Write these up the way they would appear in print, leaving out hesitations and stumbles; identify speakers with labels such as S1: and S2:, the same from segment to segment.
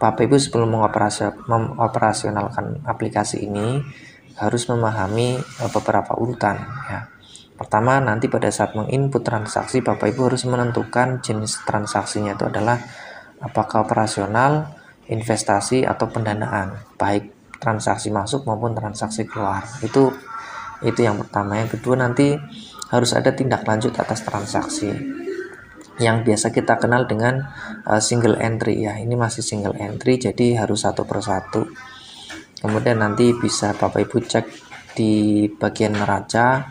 S1: Bapak Ibu sebelum mengoperasionalkan aplikasi ini harus memahami beberapa urutan ya. Pertama, nanti pada saat menginput transaksi, Bapak Ibu harus menentukan jenis transaksinya itu adalah apakah operasional, investasi, atau pendanaan, baik transaksi masuk maupun transaksi keluar. Itu yang pertama. Yang kedua, nanti harus ada tindak lanjut atas transaksi yang biasa kita kenal dengan single entry ya. Ini masih single entry, jadi harus satu persatu. Kemudian nanti bisa Bapak Ibu cek di bagian neraca,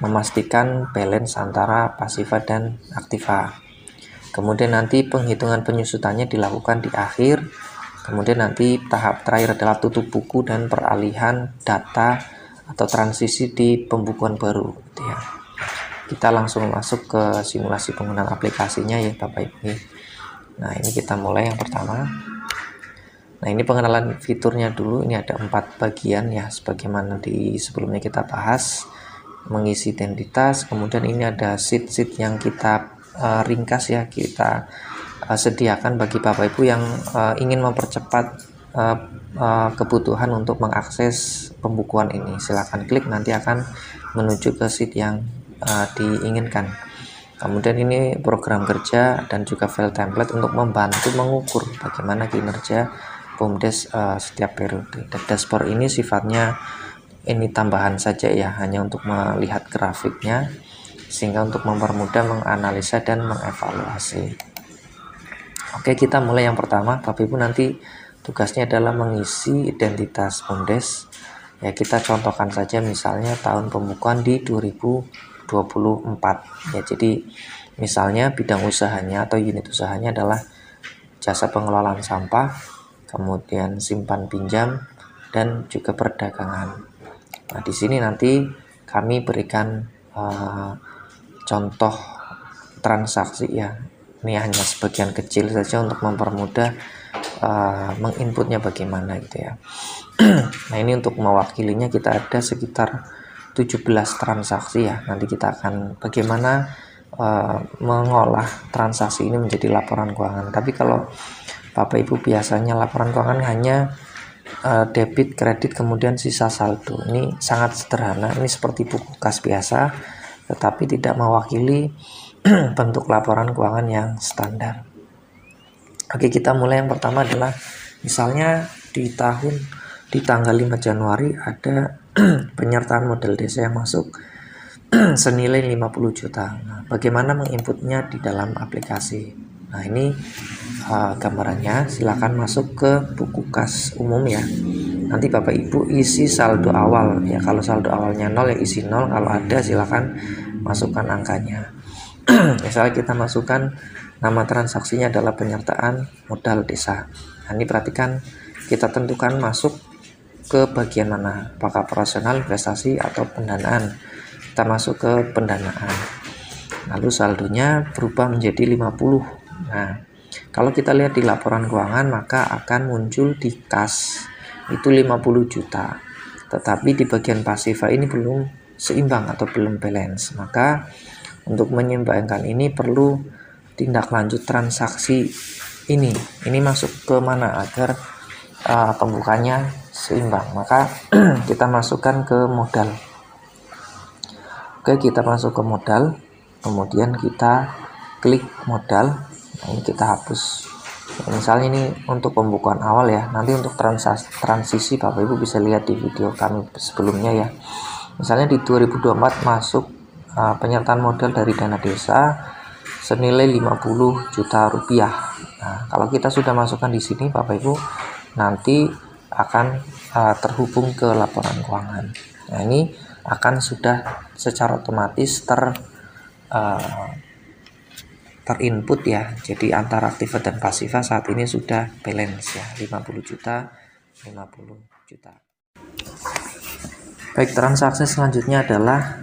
S1: memastikan balance antara pasifa dan aktiva. Kemudian nanti penghitungan penyusutannya dilakukan di akhir. Kemudian nanti tahap terakhir adalah tutup buku dan peralihan data atau transisi di pembukuan baru gitu ya. Kita langsung masuk ke simulasi penggunaan aplikasinya ya Bapak Ibu. Nah, ini kita mulai yang pertama. Nah, ini pengenalan fiturnya dulu. Ini ada 4 bagian ya, sebagaimana di sebelumnya kita bahas. Mengisi identitas, kemudian ini ada sheet yang kita ringkas ya, kita sediakan bagi Bapak Ibu yang ingin mempercepat kebutuhan untuk mengakses pembukuan ini. Silakan klik, nanti akan menuju ke sheet yang diinginkan. Kemudian ini program kerja dan juga file template untuk membantu mengukur bagaimana kinerja BUMDes setiap periode. Dashboard ini sifatnya ini tambahan saja ya, hanya untuk melihat grafiknya, sehingga untuk mempermudah menganalisa dan mengevaluasi. Oke, kita mulai yang pertama. Bapak Ibu nanti tugasnya adalah mengisi identitas BUMDes ya. Kita contohkan saja misalnya tahun pembukuan di 2024 ya. Jadi misalnya bidang usahanya atau unit usahanya adalah jasa pengelolaan sampah, kemudian simpan pinjam, dan juga perdagangan. Nah, di sini nanti kami berikan contoh transaksi ya. Ini hanya sebagian kecil saja untuk mempermudah menginputnya bagaimana gitu ya. Nah, ini untuk mewakilinya kita ada sekitar 17 transaksi ya. Nanti kita akan bagaimana mengolah transaksi ini menjadi laporan keuangan. Tapi kalau Bapak Ibu biasanya laporan keuangan hanya debit, kredit, kemudian sisa saldo. Ini sangat sederhana, ini seperti buku kas biasa, tetapi tidak mewakili bentuk laporan keuangan yang standar. Oke, kita mulai. Yang pertama adalah misalnya di tanggal 5 Januari ada penyertaan modal desa yang masuk senilai 50 juta. Nah, bagaimana menginputnya di dalam aplikasi? Nah, ini gambarannya. Silakan masuk ke buku kas umum ya. Nanti Bapak Ibu isi saldo awal ya. Kalau saldo awalnya 0 ya isi 0. Kalau ada silakan masukkan angkanya. Misalnya kita masukkan nama transaksinya adalah penyertaan modal desa. Nah, ini perhatikan, kita tentukan masuk ke bagian mana, apakah operasional, investasi, atau pendanaan. Kita masuk ke pendanaan. Lalu saldonya berubah menjadi 50. Nah, kalau kita lihat di laporan keuangan maka akan muncul di kas itu 50 juta. Tetapi di bagian pasifa ini belum seimbang atau belum balance. Maka untuk menyeimbangkan ini perlu tindak lanjut transaksi ini. Ini masuk ke mana agar pembukaannya seimbang. Maka kita masukkan ke modal. Oke, kita masuk ke modal. Kemudian kita klik modal. Nah, ini kita hapus. Misalnya ini untuk pembukuan awal ya. Nanti untuk transisi Bapak Ibu bisa lihat di video kami sebelumnya ya. Misalnya di 2024 masuk penyertaan modal dari dana desa senilai 50 juta rupiah. Nah, kalau kita sudah masukkan di sini Bapak Ibu, nanti akan terhubung ke laporan keuangan. Nah, ini akan sudah secara otomatis terinput ya. Jadi antara aktiva dan pasifa saat ini sudah balance ya, 50 juta 50 juta. Baik, transaksi selanjutnya adalah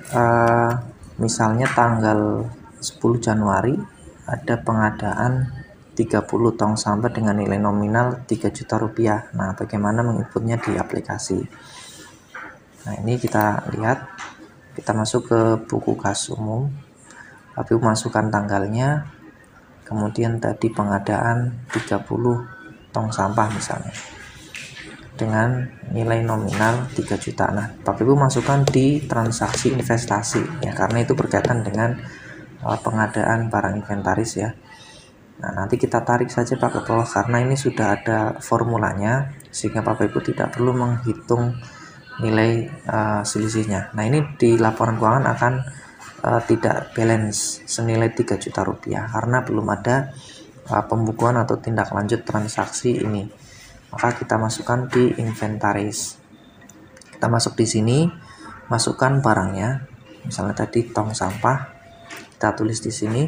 S1: misalnya tanggal 10 Januari ada pengadaan 30 tong sampah dengan nilai nominal 3 juta rupiah. Nah, bagaimana menginputnya di aplikasi? Nah, ini kita lihat, kita masuk ke buku kas umum, tapi masukkan tanggalnya, kemudian tadi pengadaan 30 tong sampah misalnya dengan nilai nominal 3 juta. Nah, Bapak Ibu masukkan di transaksi investasi ya, karena itu berkaitan dengan pengadaan barang inventaris ya. Nah, nanti kita tarik saja Pak ke bawah karena ini sudah ada formulanya, sehingga Bapak Ibu tidak perlu menghitung nilai selisihnya. Nah, ini di laporan keuangan akan tidak balance senilai 3 juta rupiah karena belum ada pembukuan atau tindak lanjut transaksi ini. Maka kita masukkan di inventaris. Kita masuk di sini, masukkan barangnya. Misalnya tadi tong sampah, kita tulis di sini.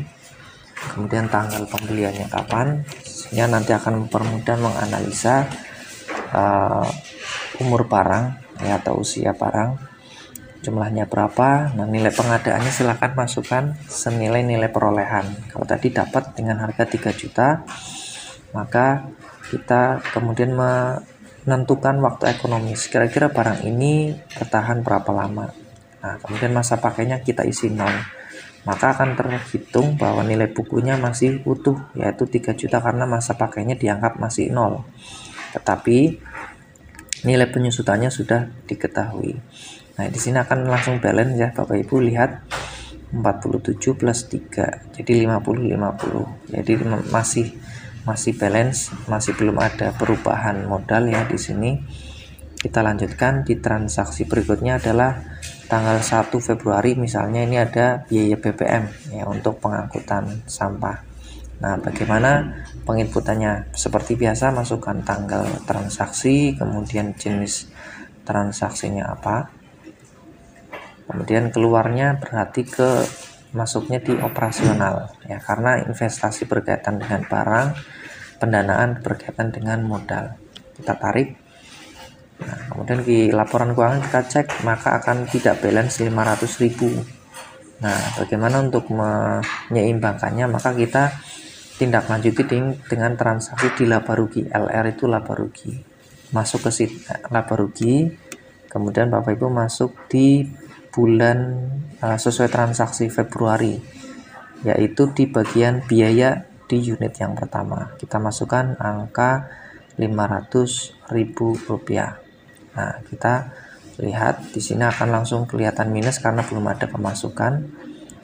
S1: Kemudian tanggal pembeliannya kapan, sehingga nanti akan mempermudah menganalisa umur barang ya, atau usia barang, jumlahnya berapa. Nah, nilai pengadaannya silahkan masukkan senilai nilai perolehan. Kalau tadi dapat dengan harga 3 juta, maka kita kemudian menentukan waktu ekonomis, kira-kira barang ini bertahan berapa lama. Nah, kemudian masa pakainya kita isi 0, maka akan terhitung bahwa nilai bukunya masih utuh, yaitu 3 juta karena masa pakainya dianggap masih 0, tetapi nilai penyusutannya sudah diketahui. Nah, di sini akan langsung balance ya Bapak Ibu, lihat 47 plus 3 jadi 50. Jadi masih balance, masih belum ada perubahan modal ya di sini. Kita lanjutkan di transaksi berikutnya adalah tanggal 1 Februari misalnya, ini ada biaya BBM ya untuk pengangkutan sampah. Nah, bagaimana penginputannya? Seperti biasa, masukkan tanggal transaksi, kemudian jenis transaksinya apa, kemudian keluarnya berarti masuknya di operasional ya, karena investasi berkaitan dengan barang, pendanaan berkaitan dengan modal. Kita tarik. Nah, kemudian di laporan keuangan kita cek, maka akan tidak balance 500.000. Nah, bagaimana untuk menyeimbangkannya? Maka kita tindak lanjuti dengan transaksi di laba rugi. LR itu laba rugi. Masuk ke laba rugi, kemudian Bapak Ibu masuk di bulan sesuai transaksi Februari, yaitu di bagian biaya di unit yang pertama. Kita masukkan angka 500.000 rupiah. Nah, kita lihat di sini akan langsung kelihatan minus karena belum ada pemasukan.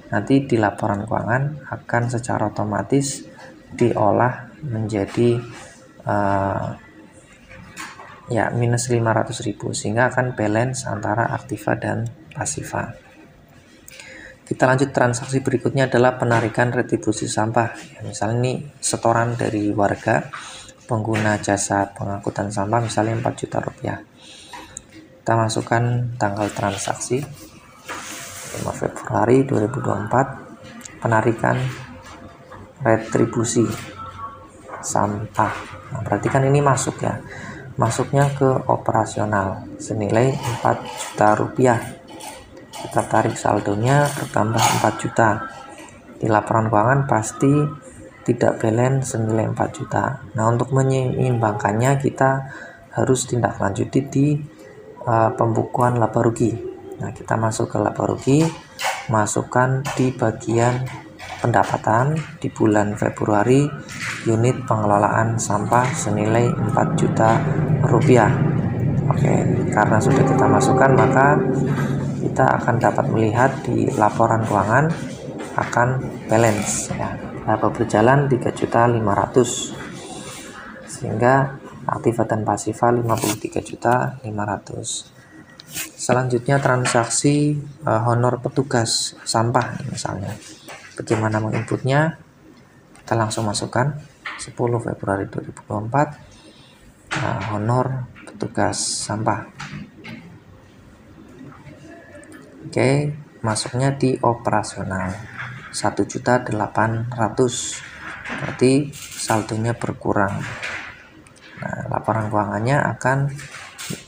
S1: Nanti di laporan keuangan akan secara otomatis diolah menjadi minus 500.000, sehingga akan balance antara aktiva dan pasiva. Kita lanjut transaksi berikutnya adalah penarikan retribusi sampah ya, misalnya ini setoran dari warga pengguna jasa pengangkutan sampah misalnya 4 juta rupiah. Kita masukkan tanggal transaksi 5 Februari 2024, penarikan retribusi sampah. Nah, berarti kan ini masuk ya, masuknya ke operasional senilai 4 juta rupiah. Kita tarik saldonya bertambah 4 juta. Di laporan keuangan pasti tidak balance senilai 4 juta. Nah, untuk menyeimbangkannya kita harus tindak lanjuti di pembukuan laba rugi. Nah, kita masuk ke laba rugi, masukkan di bagian pendapatan di bulan Februari unit pengelolaan sampah senilai 4 juta rupiah. Oke, karena sudah kita masukkan, maka kita akan dapat melihat di laporan keuangan akan balance ya. Laba berjalan 3.500.000, sehingga aktiva dan pasiva 53.500.000. Selanjutnya transaksi honor petugas sampah misalnya. Bagaimana menginputnya? Kita langsung masukkan 10 Februari 2024 honor petugas sampah. Oke, masuknya di operasional 1.800.000, berarti saldonya berkurang. Nah, laporan keuangannya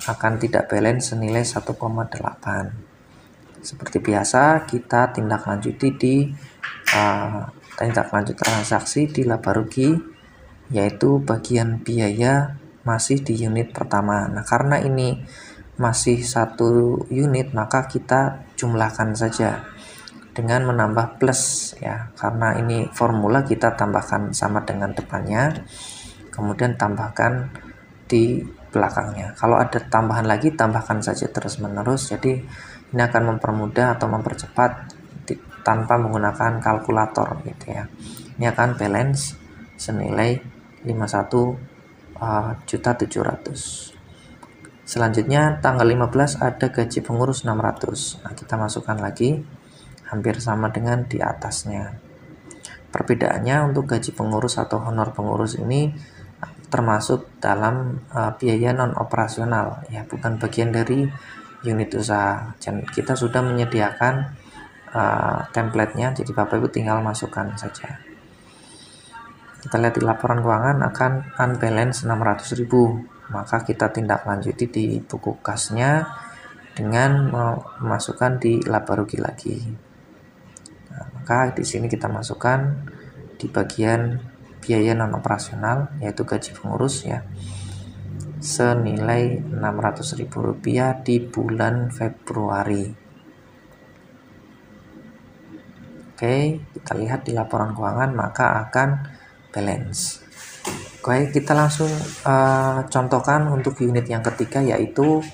S1: akan tidak balance senilai 1,8. Seperti biasa, kita tindak lanjuti di tindak lanjut transaksi di laba rugi, yaitu bagian biaya masih di unit pertama. Nah, karena ini masih 1 unit, maka kita jumlahkan saja dengan menambah plus ya, karena ini formula kita tambahkan sama dengan depannya. kemudian tambahkan di belakangnya. Kalau ada tambahan lagi, tambahkan saja terus menerus. Jadi ini akan mempermudah atau mempercepat tanpa menggunakan kalkulator gitu ya. Ini akan balance senilai 51.700.000. Selanjutnya tanggal 15 ada gaji pengurus 600. Nah, kita masukkan lagi hampir sama dengan di atasnya. Perbedaannya untuk gaji pengurus atau honor pengurus ini termasuk dalam biaya non operasional ya, bukan bagian dari unit usaha. Dan kita sudah menyediakan template-nya, jadi Bapak Ibu tinggal masukkan saja. Kita lihat di laporan keuangan akan unbalance 600.000, maka kita tindak lanjuti di buku kasnya dengan memasukkan di laba rugi lagi. Nah, maka di sini kita masukkan di bagian biaya non operasional yaitu gaji pengurus ya, senilai Rp600.000 di bulan Februari. Oke, kita lihat di laporan keuangan maka akan balance. Oke, kita langsung contohkan untuk unit yang ketiga, yaitu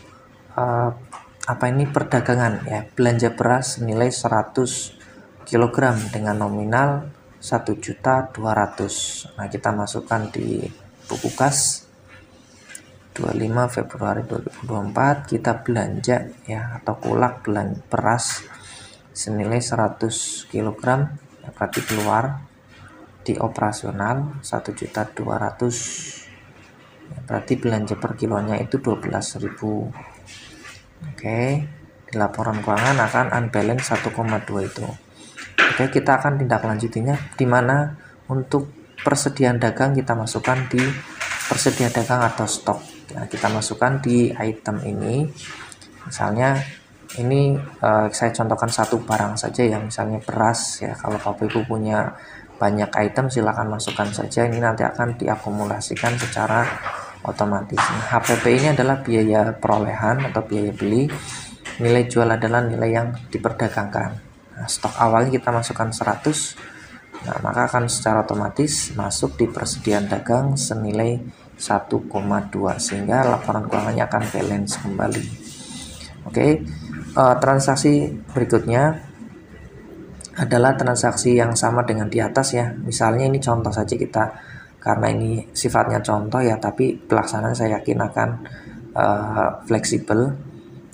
S1: perdagangan ya, belanja beras nilai 100 kg dengan nominal 1.200.000. Nah, kita masukkan di buku kas 25 Februari 2024 kita belanja ya, atau kulak beras senilai 100 kg ya, berarti keluar di operasional 1.200.000 ya, berarti belanja per kilonya itu 12.000. Oke, di laporan keuangan akan unbalance 1,2 itu. Oke, kita akan tindak lanjutinya di mana untuk persediaan dagang kita masukkan di persediaan dagang atau stok. Nah, kita masukkan di item ini. Misalnya ini saya contohkan satu barang saja ya, misalnya beras ya. Kalau Bapak Ibu punya banyak item silakan masukkan saja, ini nanti akan diakumulasikan secara otomatis. Nah, HPP ini adalah biaya perolehan atau biaya beli, nilai jual adalah nilai yang diperdagangkan. Nah, stok awalnya kita masukkan 100, nah maka akan secara otomatis masuk di persediaan dagang senilai 1,2 sehingga laporan keuangannya akan balance kembali. Oke, transaksi berikutnya adalah transaksi yang sama dengan di atas ya. Misalnya ini contoh saja kita, karena ini sifatnya contoh ya, tapi pelaksanaan saya yakin akan fleksibel,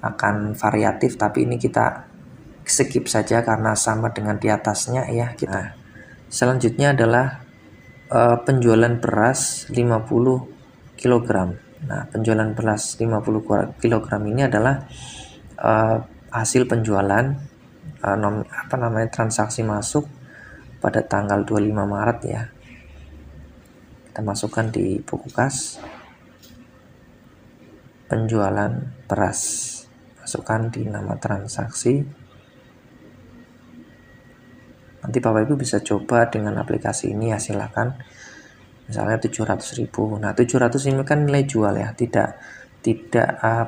S1: akan variatif, tapi ini kita skip saja karena sama dengan di atasnya ya. Nah, selanjutnya adalah penjualan beras 50 kg. Nah, penjualan beras 50 kg ini adalah hasil penjualan transaksi masuk pada tanggal 25 Maret ya. Kita masukkan di buku kas penjualan beras, masukkan di nama transaksi. Nanti Bapak Ibu bisa coba dengan aplikasi ini ya, silakan. Misalnya 700.000. Nah, 700 ini kan nilai jual ya, tidak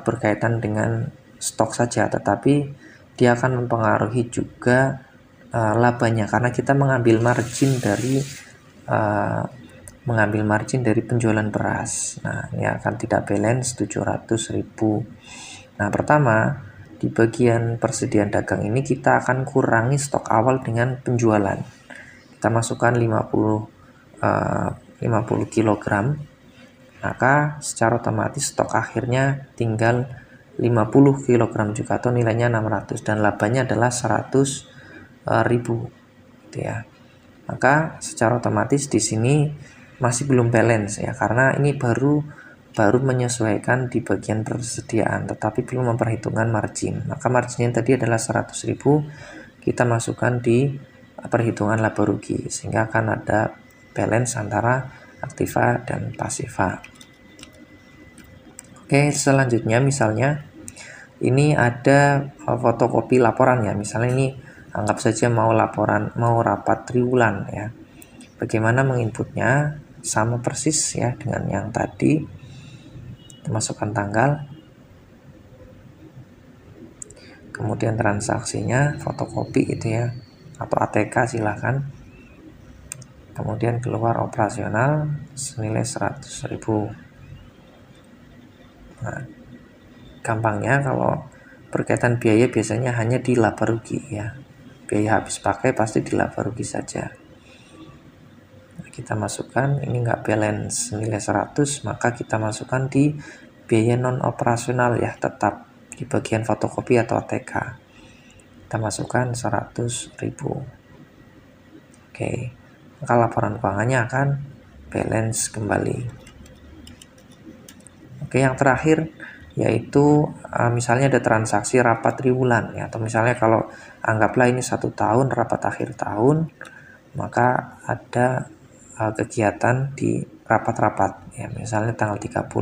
S1: berkaitan dengan stok saja, tetapi dia akan mempengaruhi juga labanya karena kita mengambil margin dari penjualan beras. Nah, ini akan tidak balance 700.000. Nah, pertama di bagian persediaan dagang ini kita akan kurangi stok awal dengan penjualan. Kita masukkan 50 kg, maka secara otomatis stok akhirnya tinggal 50 kg juga atau nilainya 600 dan labanya adalah 100.000 gitu ya. Maka secara otomatis di sini masih belum balance ya, karena ini baru menyesuaikan di bagian persediaan tetapi belum memperhitungkan margin. Maka marginnya tadi adalah 100.000, kita masukkan di perhitungan laba rugi sehingga akan ada balance antara aktiva dan pasiva. Oke, selanjutnya misalnya ini ada fotokopi laporan ya. Misalnya ini anggap saja mau rapat triwulan ya. Bagaimana menginputnya? Sama persis ya dengan yang tadi. Masukkan tanggal, kemudian transaksinya fotokopi itu ya, atau ATK silakan. kemudian keluar operasional senilai 100.000. Nah, gampangnya kalau berkaitan biaya biasanya hanya di laba rugi ya. Biaya habis pakai pasti di laba rugi saja. Nah, kita masukkan, ini nggak balance nilai 100, maka kita masukkan di biaya non operasional ya, tetap di bagian fotokopi atau ATK. Kita masukkan 100.000. Oke, maka laporan keuangannya akan balance kembali. Oke, yang terakhir yaitu misalnya ada transaksi rapat triwulan ya, atau misalnya kalau anggaplah ini 1 tahun rapat akhir tahun, maka ada kegiatan di rapat-rapat ya, misalnya tanggal 30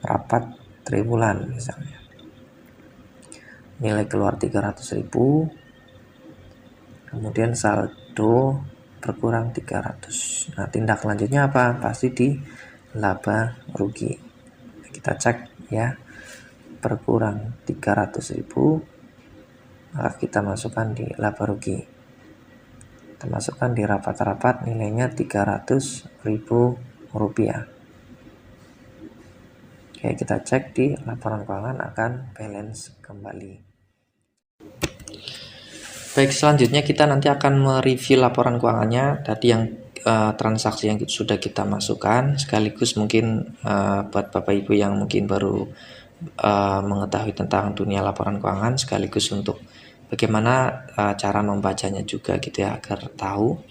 S1: rapat triwulan misalnya, nilai keluar 300.000, kemudian saldo berkurang 300. Nah, tindak lanjutnya apa? Pasti di laba rugi. Kita cek ya, berkurang 300.000, maka kita masukkan di laba rugi. Kita masukkan di rapat-rapat nilainya 300.000 rupiah. Oke, kita cek di laporan keuangan akan balance kembali. Baik, selanjutnya kita nanti akan mereview laporan keuangannya tadi yang transaksi yang sudah kita masukkan, sekaligus mungkin buat Bapak Ibu yang mungkin baru mengetahui tentang dunia laporan keuangan, sekaligus untuk bagaimana cara membacanya juga gitu ya, agar tahu.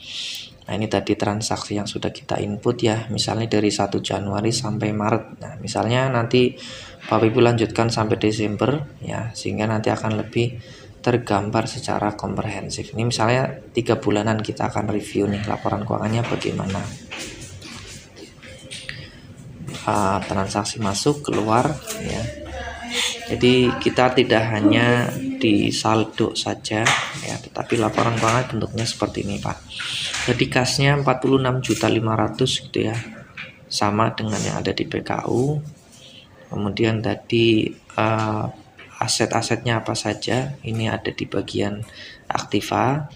S1: Nah, ini tadi transaksi yang sudah kita input ya, misalnya dari 1 Januari sampai Maret. Nah, misalnya nanti Bapak Ibu lanjutkan sampai Desember ya, sehingga nanti akan lebih tergambar secara komprehensif. Ini misalnya 3 bulanan kita akan review nih laporan keuangannya bagaimana. Transaksi masuk keluar ya. Jadi kita tidak hanya di saldo saja ya, tetapi laporan keuangan bentuknya seperti ini Pak. Jadi kasnya 46.500.000 gitu ya, sama dengan yang ada di PKU. Kemudian tadi aset-asetnya apa saja, ini ada di bagian aktiva.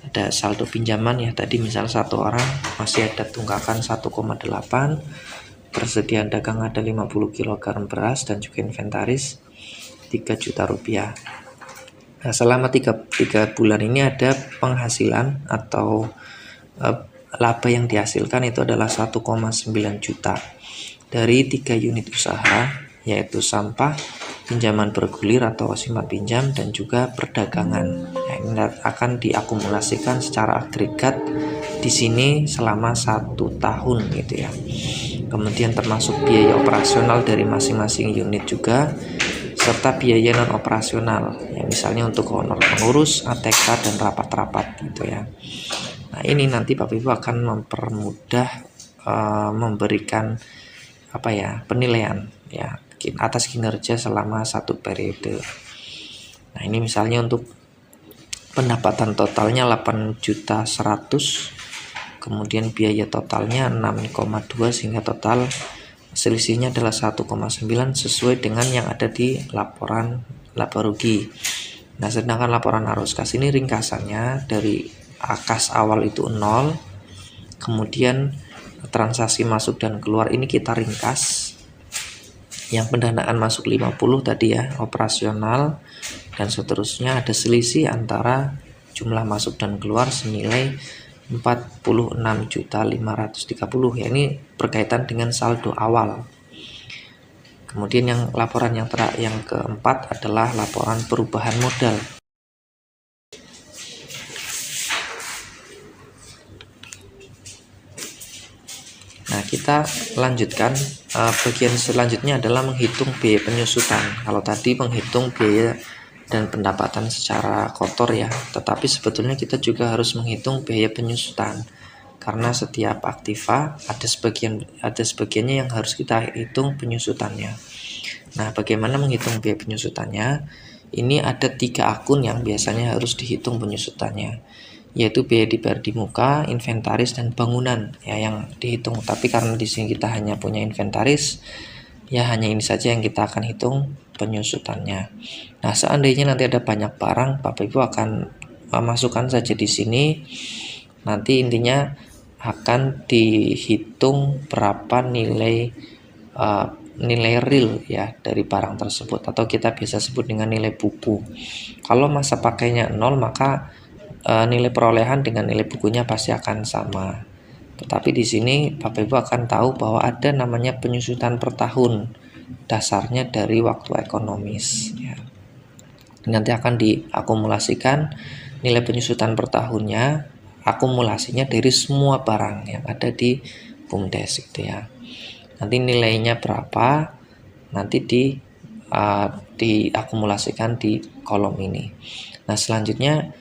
S1: Ada saldo pinjaman ya, tadi misal 1 orang masih ada tunggakan 1,8, persediaan dagang ada 50 kg beras dan juga inventaris 3 juta rupiah. Nah, selama 3 bulan ini ada penghasilan atau laba yang dihasilkan itu adalah 1,9 juta dari 3 unit usaha, yaitu sampah, pinjaman bergulir atau simpan pinjam, dan juga perdagangan. Nah, ini akan diakumulasikan secara agregat di sini selama 1 tahun gitu ya. Kemudian termasuk biaya operasional dari masing-masing unit juga, serta biaya non operasional ya, misalnya untuk honor pengurus, ATK, dan rapat-rapat gitu ya. Nah, ini nanti Bapak Ibu akan mempermudah memberikan penilaian ya atas kinerja selama 1 periode. Nah, ini misalnya untuk pendapatan totalnya 8.100.000, kemudian biaya totalnya 6,2, sehingga total selisihnya adalah 1,9 sesuai dengan yang ada di laporan laba rugi. Nah, sedangkan laporan arus kas ini ringkasannya dari kas awal itu 0, kemudian transaksi masuk dan keluar ini kita ringkas. Yang pendanaan masuk 50 tadi ya, operasional dan seterusnya, ada selisih antara jumlah masuk dan keluar senilai 46.530 ya, ini berkaitan dengan saldo awal. Kemudian yang laporan yang keempat adalah laporan perubahan modal. Nah, kita lanjutkan. Bagian selanjutnya adalah menghitung biaya penyusutan. Kalau tadi menghitung biaya dan pendapatan secara kotor ya, tetapi sebetulnya kita juga harus menghitung biaya penyusutan, karena setiap aktiva ada sebagiannya yang harus kita hitung penyusutannya. Nah, bagaimana menghitung biaya penyusutannya? Ini ada 3 akun yang biasanya harus dihitung penyusutannya, yaitu biaya dibayar di muka, inventaris, dan bangunan ya yang dihitung. Tapi karena di sini kita hanya punya inventaris, ya hanya ini saja yang kita akan hitung penyusutannya. Nah, seandainya nanti ada banyak barang, Bapak Ibu akan masukkan saja di sini. Nanti intinya akan dihitung berapa nilai real ya dari barang tersebut, atau kita biasa sebut dengan nilai buku. Kalau masa pakainya 0, maka nilai perolehan dengan nilai bukunya pasti akan sama. Tetapi di sini Bapak Ibu akan tahu bahwa ada namanya penyusutan per tahun, dasarnya dari waktu ekonomis ya. Nanti akan diakumulasikan nilai penyusutan per tahunnya, akumulasinya dari semua barang yang ada di BUMDes gitu ya. Nanti nilainya berapa, nanti diakumulasikan di kolom ini. Nah, selanjutnya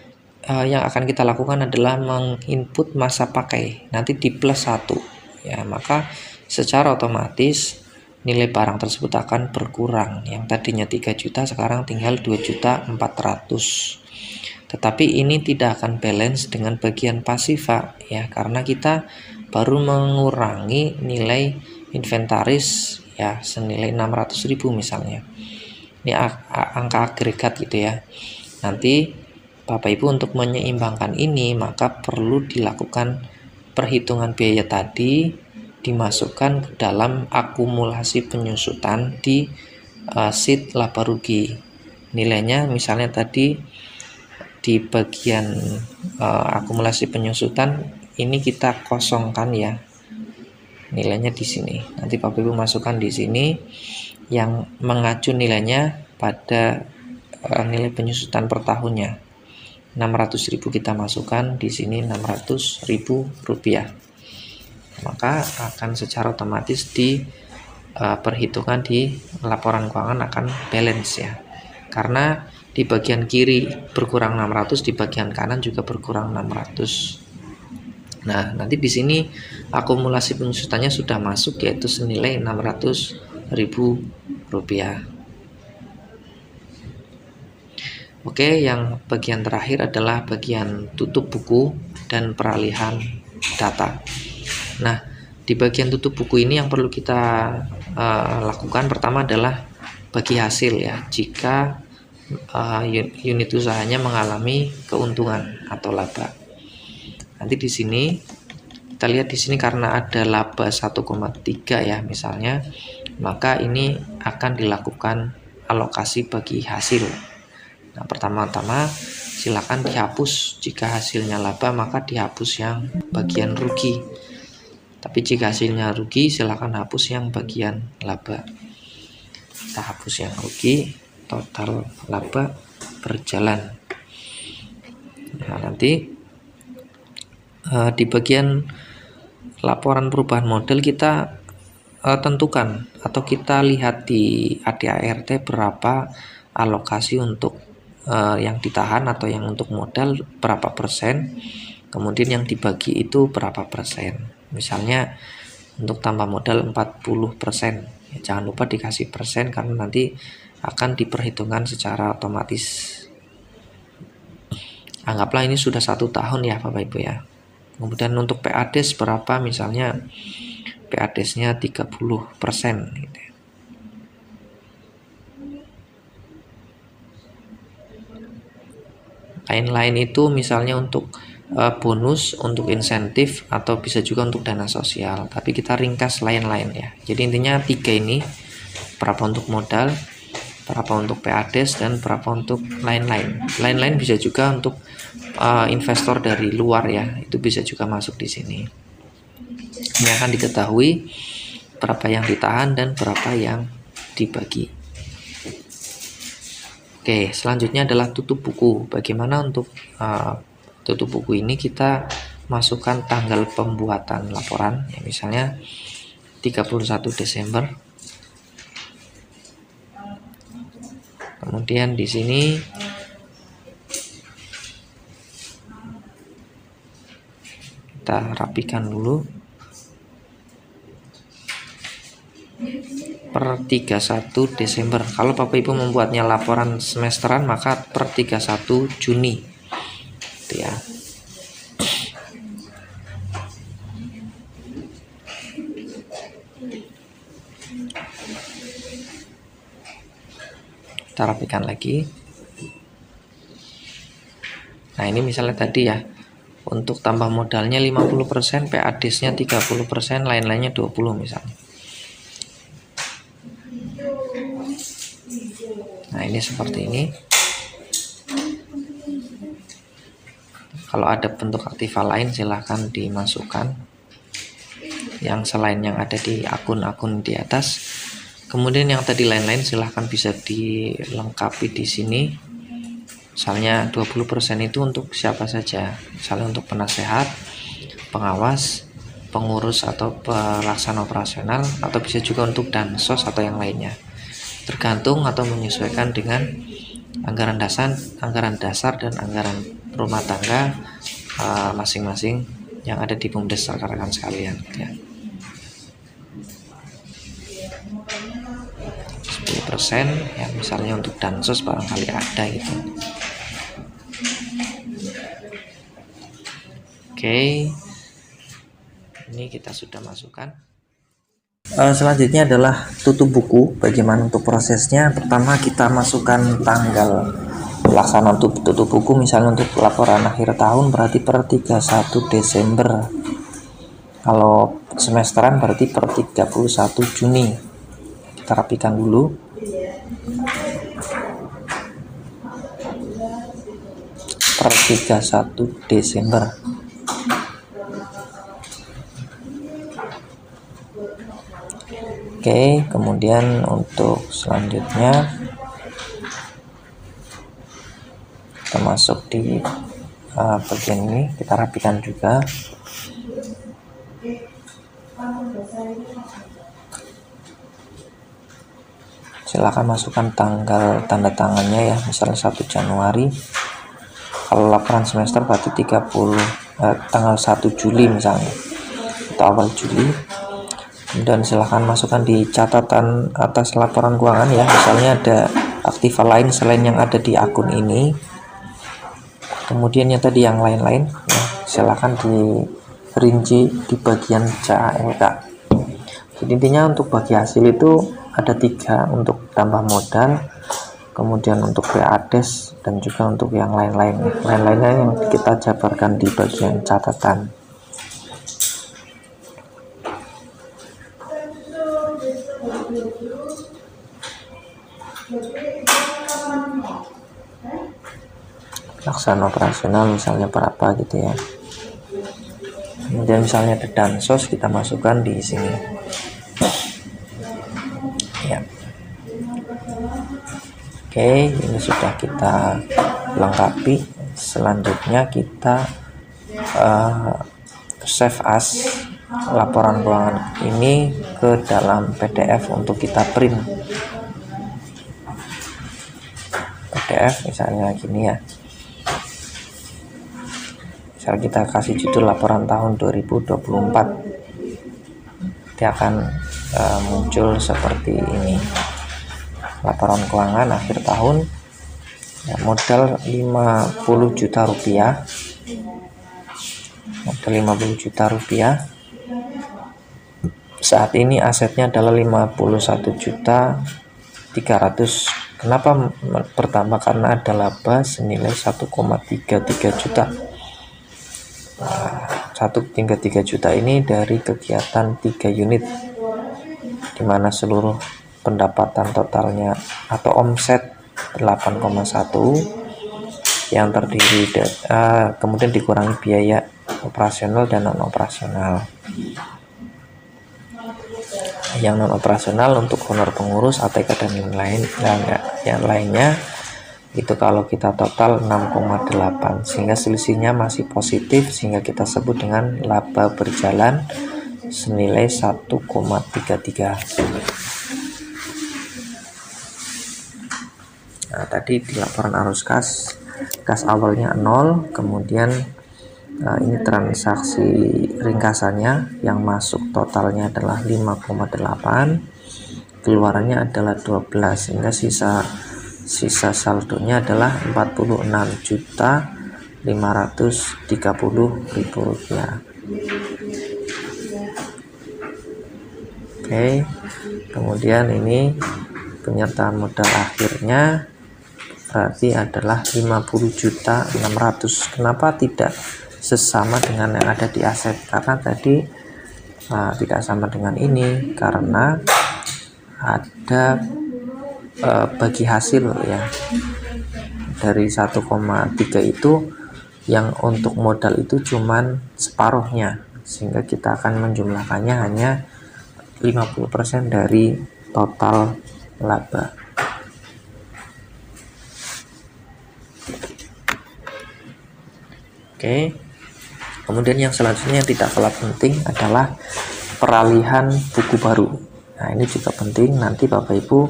S1: yang akan kita lakukan adalah menginput masa pakai, nanti di plus 1 ya, maka secara otomatis nilai barang tersebut akan berkurang. Yang tadinya 3 juta sekarang tinggal 2.400.000. Tetapi ini tidak akan balance dengan bagian pasifa ya, karena kita baru mengurangi nilai inventaris ya senilai 600.000 misalnya. Ini angka agregat gitu ya. Nanti Bapak Ibu untuk menyeimbangkan ini maka perlu dilakukan perhitungan biaya tadi, dimasukkan ke dalam akumulasi penyusutan di sheet laba rugi. Nilainya misalnya tadi di bagian akumulasi penyusutan ini kita kosongkan ya, nilainya di sini. Nanti Bapak Ibu masukkan di sini yang mengacu nilainya pada nilai penyusutan per tahunnya. 600.000 kita masukkan di sini, 600.000 rupiah. Maka akan secara otomatis di perhitungan di laporan keuangan akan balance ya. Karena di bagian kiri berkurang 600, di bagian kanan juga berkurang 600. Nah, nanti di sini akumulasi penyusutannya sudah masuk, yaitu senilai 600.000 rupiah. Oke, yang bagian terakhir adalah bagian tutup buku dan peralihan data. Nah, di bagian tutup buku ini yang perlu kita lakukan pertama adalah bagi hasil ya. Jika unit usahanya mengalami keuntungan atau laba. Nanti di sini kita lihat di sini karena ada laba 1,3 ya misalnya, maka ini akan dilakukan alokasi bagi hasil. Nah, pertama-tama silakan dihapus jika hasilnya laba, maka dihapus yang bagian rugi. Tapi jika hasilnya rugi, silakan hapus yang bagian laba. Kita hapus yang rugi, total laba berjalan. Nah, nanti di bagian laporan perubahan model kita tentukan atau kita lihat di ADART berapa alokasi untuk yang ditahan atau yang untuk modal berapa persen, kemudian yang dibagi itu berapa persen. Misalnya untuk tambah modal 40%, ya, jangan lupa dikasih persen karena nanti akan diperhitungkan secara otomatis. Anggaplah ini sudah 1 tahun ya Bapak Ibu ya. Kemudian untuk PADES berapa, misalnya PADES-nya 30% gitu. Lain-lain itu misalnya untuk bonus, untuk insentif, atau bisa juga untuk dana sosial. Tapi kita ringkas lain-lain ya. Jadi intinya 3 ini, berapa untuk modal, berapa untuk PADES, dan berapa untuk lain-lain. Lain-lain bisa juga untuk investor dari luar ya, itu bisa juga masuk di sini. Ini akan diketahui berapa yang ditahan dan berapa yang dibagi. Oke, selanjutnya adalah tutup buku. Bagaimana untuk tutup buku ini kita masukkan tanggal pembuatan laporan ya, misalnya 31 Desember. Kemudian di sini kita rapikan dulu per 31 Desember. Kalau Bapak Ibu membuatnya laporan semesteran maka per 31 Juni gitu ya. Kita rapikan lagi. Nah, ini misalnya tadi ya, untuk tambah modalnya 50%, PADS-nya 30%, lain-lainnya 20 misalnya. Nah, ini seperti ini. Kalau ada bentuk aktiva lain silahkan dimasukkan, yang selain yang ada di akun-akun di atas. Kemudian yang tadi lain-lain silahkan bisa dilengkapi di sini. Misalnya 20% itu untuk siapa saja, misalnya untuk penasehat, pengawas, pengurus atau pelaksana operasional, atau bisa juga untuk dansos atau yang lainnya, tergantung atau menyesuaikan dengan anggaran dasar dan anggaran rumah tangga masing-masing yang ada di BUMDes rekan-rekan sekalian ya. 10% ya, misalnya untuk dansos barangkali ada gitu. Oke, ini kita sudah masukkan. Selanjutnya adalah tutup buku. Bagaimana untuk prosesnya? Pertama kita masukkan tanggal pelaksanaan untuk tutup buku. Misalnya untuk laporan akhir tahun berarti per 31 Desember. Kalau semesteran berarti per 31 Juni. Kita rapikan dulu. Per 31 Desember. Oke, kemudian untuk selanjutnya kita masuk di bagian ini, kita rapikan juga. Silakan masukkan tanggal tanda tangannya ya, misalnya 1 Januari. Kalau laporan semester berarti tanggal 1 Juli misalnya, atau awal Juli. Dan silahkan masukkan di catatan atas laporan keuangan ya, misalnya ada aktiva lain selain yang ada di akun ini. Kemudian yang tadi yang lain-lain ya, silahkan dirinci di bagian CALK. Jadi intinya untuk bagi hasil itu ada 3, untuk tambah modal, kemudian untuk PADS, dan juga untuk yang lain-lain. Lain-lainnya yang kita jabarkan di bagian catatan. Pelaksanaan operasional misalnya berapa gitu ya. Kemudian misalnya ada dansos, kita masukkan di sini ya. Oke, ini sudah kita lengkapi. Selanjutnya kita save as laporan keuangan ini ke dalam PDF untuk kita print. PDF misalnya gini ya, misal kita kasih judul laporan tahun 2024, dia akan muncul seperti ini. Laporan keuangan akhir tahun ya, modal 50 juta rupiah, modal 50 juta rupiah. Saat ini asetnya adalah 51 juta 300. Kenapa pertama? Karena ada laba senilai 1,33 juta. 1,33 juta ini dari kegiatan 3 unit, dimana seluruh pendapatan totalnya atau omset 8,1 yang terdiri kemudian dikurangi biaya operasional dan non operasional. Yang non operasional untuk honor pengurus, ATK dan yang lainnya itu kalau kita total 6,8, sehingga selisihnya masih positif, sehingga kita sebut dengan laba berjalan senilai 1,33. Nah, tadi di laporan arus kas awalnya 0, kemudian ini transaksi ringkasannya yang masuk totalnya adalah 5,8, keluarannya adalah 12, sehingga sisa saldonya adalah 46.530.000 rupiah. Oke, kemudian ini penyertaan modal akhirnya berarti adalah 50.600. Kenapa tidak sesama dengan yang ada di aset, karena tadi tidak sama dengan ini karena ada bagi hasil ya, dari 1,3 itu yang untuk modal itu cuman separuhnya, sehingga kita akan menjumlahkannya hanya 50% dari total laba. Oke. Kemudian yang selanjutnya yang tidak kalah penting adalah peralihan buku baru. Nah, ini juga penting, nanti Bapak Ibu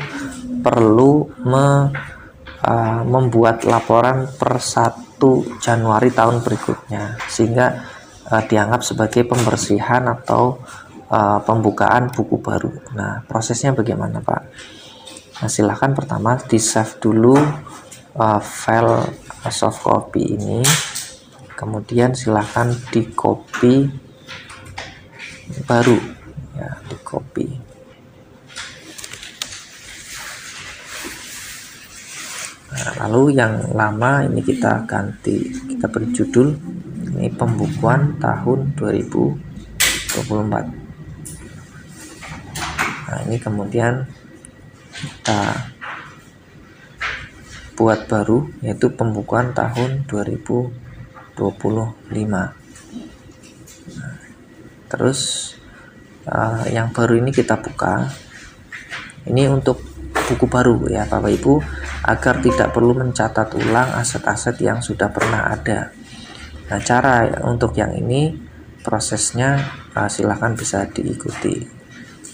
S1: perlu membuat laporan per 1 Januari tahun berikutnya, sehingga dianggap sebagai pembersihan atau pembukaan buku baru. Nah, prosesnya bagaimana, Pak? Nah, silahkan pertama di save dulu file soft copy ini, kemudian silahkan di copy baru ya, di copy. Nah, lalu yang lama ini kita ganti, kita beri judul ini pembukuan tahun 2024. Nah, ini kemudian kita buat baru, yaitu pembukuan tahun 2025. Nah, terus yang baru ini kita buka. Ini untuk buku baru ya Bapak Ibu, agar tidak perlu mencatat ulang aset-aset yang sudah pernah ada. Nah, cara untuk yang ini prosesnya silahkan bisa diikuti.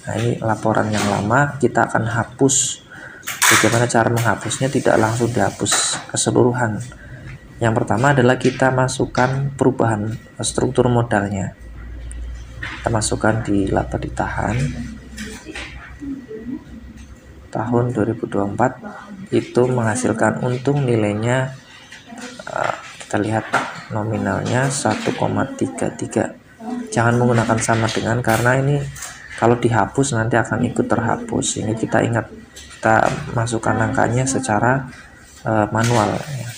S1: Nah, ini laporan yang lama, kita akan hapus. Bagaimana cara menghapusnya? Tidak langsung dihapus keseluruhan. Yang pertama adalah kita masukkan perubahan struktur modalnya. Kita masukkan di laba ditahan tahun 2024, itu menghasilkan untung nilainya, kita lihat nominalnya 1,33. Jangan menggunakan sama dengan, karena ini kalau dihapus nanti akan ikut terhapus. Ini kita ingat, kita masukkan angkanya secara manual ya.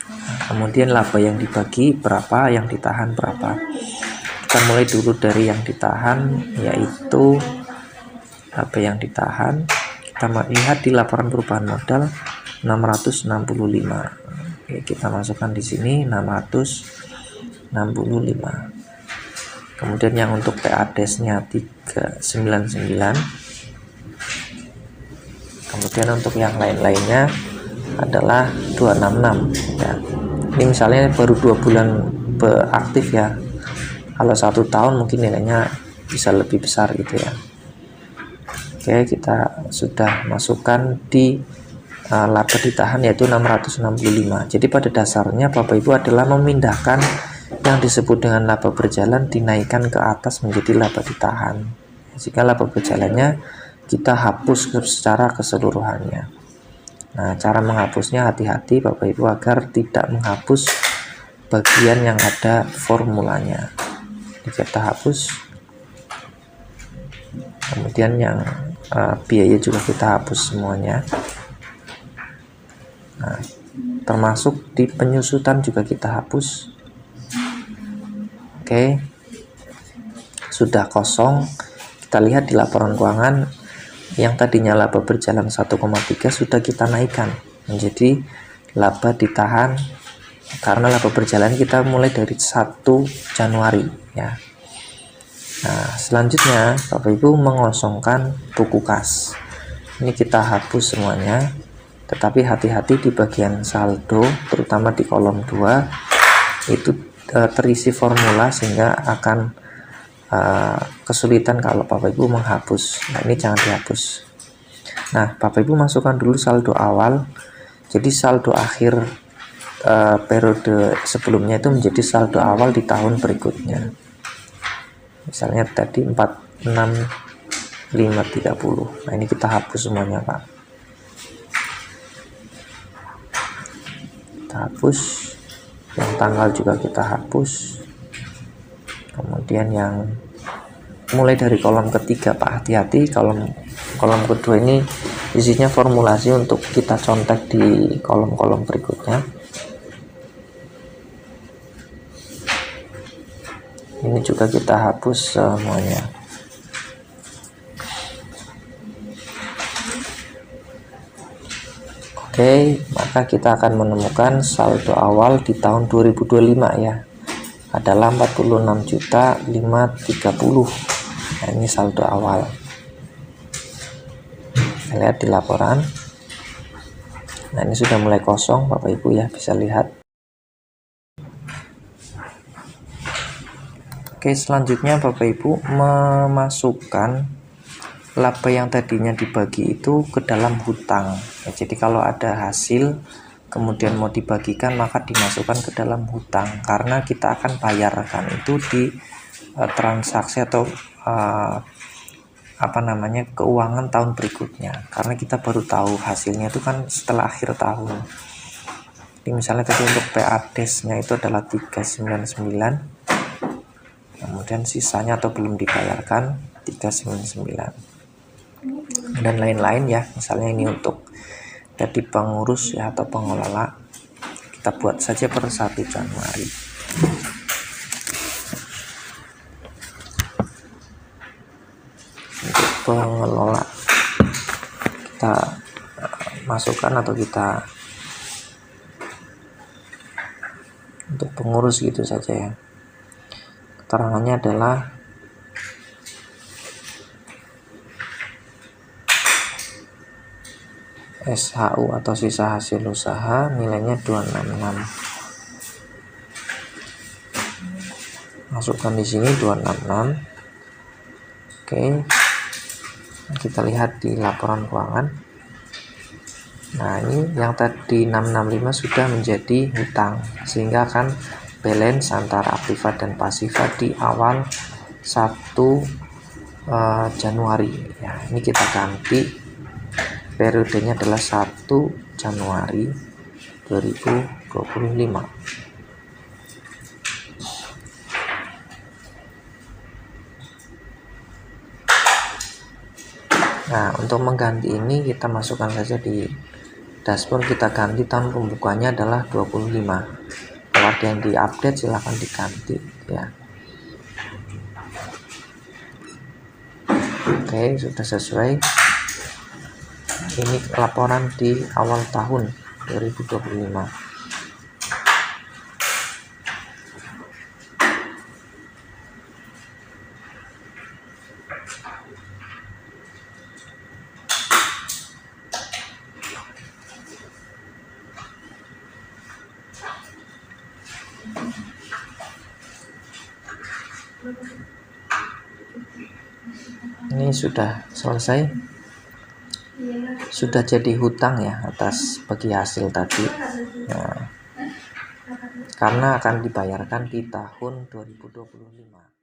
S1: Nah, kemudian laba yang dibagi berapa, yang ditahan berapa. Kita mulai dulu dari yang ditahan, yaitu laba yang ditahan. Kita lihat di laporan perubahan modal 665. Oke, kita masukkan di sini 665. Kemudian yang untuk PADES-nya 399. Kemudian untuk yang lain-lainnya adalah 266 ya. Ini misalnya baru 2 bulan beraktif ya. Kalau 1 tahun mungkin nilainya bisa lebih besar gitu ya. Oke, kita sudah masukkan di laba ditahan yaitu 665. Jadi pada dasarnya Bapak Ibu adalah memindahkan yang disebut dengan laba berjalan dinaikkan ke atas menjadi laba ditahan. Jika laba berjalannya kita hapus secara keseluruhannya. Nah, cara menghapusnya hati-hati Bapak Ibu agar tidak menghapus bagian yang ada formulanya. Kita hapus, kemudian yang biaya juga kita hapus semuanya. Nah, termasuk di penyusutan juga kita hapus. Oke, sudah kosong. Kita lihat di laporan keuangan yang tadinya laba berjalan 1,3 sudah kita naikkan menjadi laba ditahan, karena laba berjalan kita mulai dari 1 Januari ya. Nah, selanjutnya Bapak Ibu mengosongkan buku kas. Ini kita hapus semuanya, tetapi hati-hati di bagian saldo, terutama di kolom 2 itu terisi formula, sehingga akan kesulitan kalau Bapak Ibu menghapus. Nah, ini jangan dihapus. Nah, Bapak Ibu masukkan dulu saldo awal. Jadi saldo akhir periode sebelumnya itu menjadi saldo awal di tahun berikutnya. Misalnya tadi 46530. Nah, ini kita hapus semuanya Pak. Kita hapus, yang tanggal juga kita hapus. Kemudian yang mulai dari kolom ketiga Pak, hati-hati kolom kedua ini isinya formulasi untuk kita contek di kolom-kolom berikutnya. Ini juga kita hapus semuanya. Oke, maka kita akan menemukan saldo awal di tahun 2025 ya, adalah 46.530. Nah, ini saldo awal. Kita lihat di laporan. Nah, ini sudah mulai kosong Bapak Ibu ya, bisa lihat. Oke, selanjutnya Bapak Ibu memasukkan laba yang tadinya dibagi itu ke dalam hutang ya, jadi kalau ada hasil kemudian mau dibagikan maka dimasukkan ke dalam hutang, karena kita akan bayarkan itu di transaksi atau keuangan tahun berikutnya, karena kita baru tahu hasilnya itu kan setelah akhir tahun. Jadi misalnya tadi untuk PADES nya itu adalah 399, kemudian sisanya atau belum dibayarkan 399 dan lain-lain ya. Misalnya ini untuk jadi pengurus ya atau pengelola, kita buat saja per 1 Januari. Untuk pengelola kita masukkan, atau kita untuk pengurus gitu saja ya. Keterangannya adalah SHU atau sisa hasil usaha, nilainya 266. Masukkan di sini 266. Oke. Kita lihat di laporan keuangan. Nah, ini yang tadi 665 sudah menjadi hutang, sehingga akan balance antara aktiva dan pasiva di awal 1 Januari. Ya, ini kita ganti periodenya adalah 1 Januari 2025. Nah, untuk mengganti ini kita masukkan saja di dashboard, kita ganti tahun pembukanya adalah 25. Kalau ada yang diupdate silahkan diganti ya. Oke, sudah sesuai. Ini laporan di awal tahun 2025. Ini sudah selesai, sudah jadi hutang ya atas bagi hasil tadi. Nah, karena akan dibayarkan di tahun 2025.